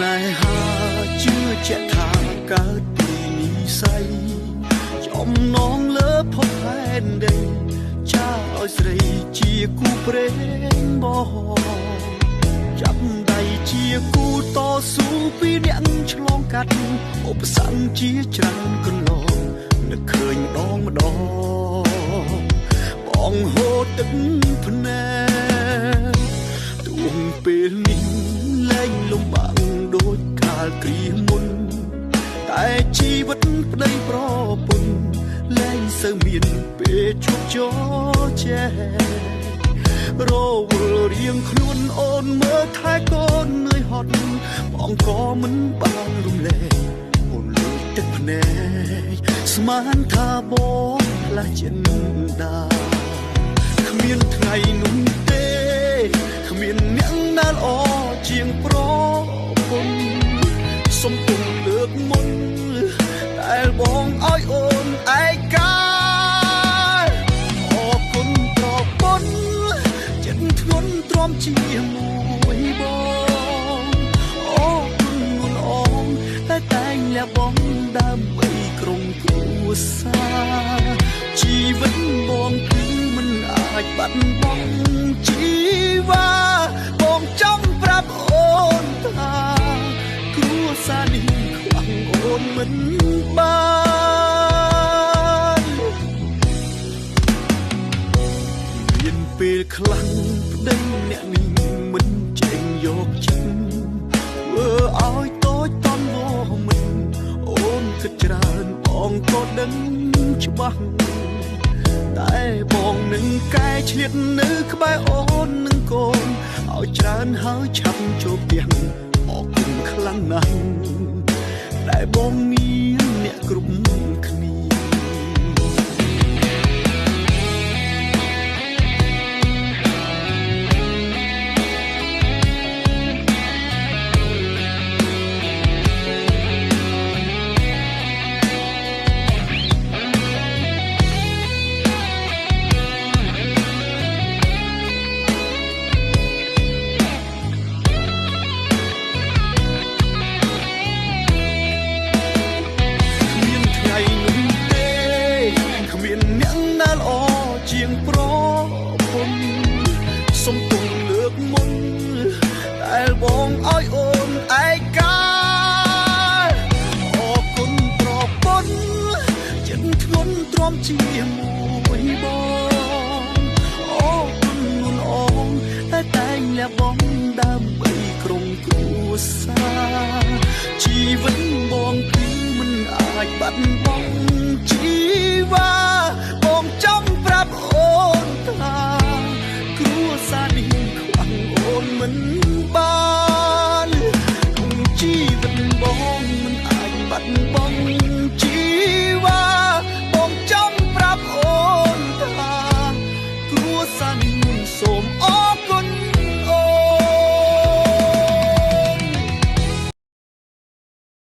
ណែហាជឿជាក់ថាកើតពីនិស័យចំណងលើផុតផែនដីចាឲ្យស្រីជាគូព្រេងបងចាប់ដៃជាគូតស៊ូពីអ្នកឆ្លងកាត់ឧបសគ្គជាច្រើនកន្លងនឹកឃើញម្ដងបងហូរទឹកភ្នែកទួងពេលនេះលែងលំបាកដូចកាលគ្រាមុនតែជីវិតប្តីប្រពន្ធលែងសូវមានពេលជួបជោជែករវល់រៀងខ្លួនអូនមើលថែកូននឿយហត់បងក៏មិនបានរំលែកអូនលុយទឹកភ្នែកស្មានថាបងផ្លាស់ចិនដាគ្មានថ្ងៃនោះទេគ្មានអ្នកណាល្អជាងប្រពន្ធសុំទុំលើកមុនតែបងឲ្យអូនឯកាអរគុណប្រពន្ធចិត្តធ្ងន់ទ្រាំជាមួយបងអរគុណនួនអងតែងលះបង់ដើម្បីក្រុមគ្រួសារជីវិតបងគឺមិនអាចបាត់បង់ជីវ៉ាបងចង់ប្រាប់អូនថាគ្រួសារនេះខ្វះអូនមិនបានមានពេលខ្លាំងប្តីអ្នកនេះមិនចេញយកចិត្តធ្វើឲ្យតូចតន់វមិនអូនគិតច្រើនបងក៏ដឹងច្បាស់តែបងនឹងកែឆ្លៀតនៅក្បែរអូននឹងកូនឲ្យច្រើនហើយឆាប់ចូលផ្ទះអរគុណខ្លាំងណាស់តែបងមានអ្នកគ្រប់គ្នាជាងប្រពន្ធសុំទុំលើកមុនតែបងឲ្យអូនឯកាអរគុណប្រពន្ធចិត្តធ្ងន់ទ្រាំជាមួយបងអរគុណនួនអងតែងលះបង់ដើម្បីក្រុមគ្រួសារជីវិតបងគឺមិនអាចបាត់បង់ជីវ៉ាបងចង់ប្រាប់អូនថាគ្រួសារនេះខ្វះអូនមិនបានជីវិតបងមិនអាចបាត់ប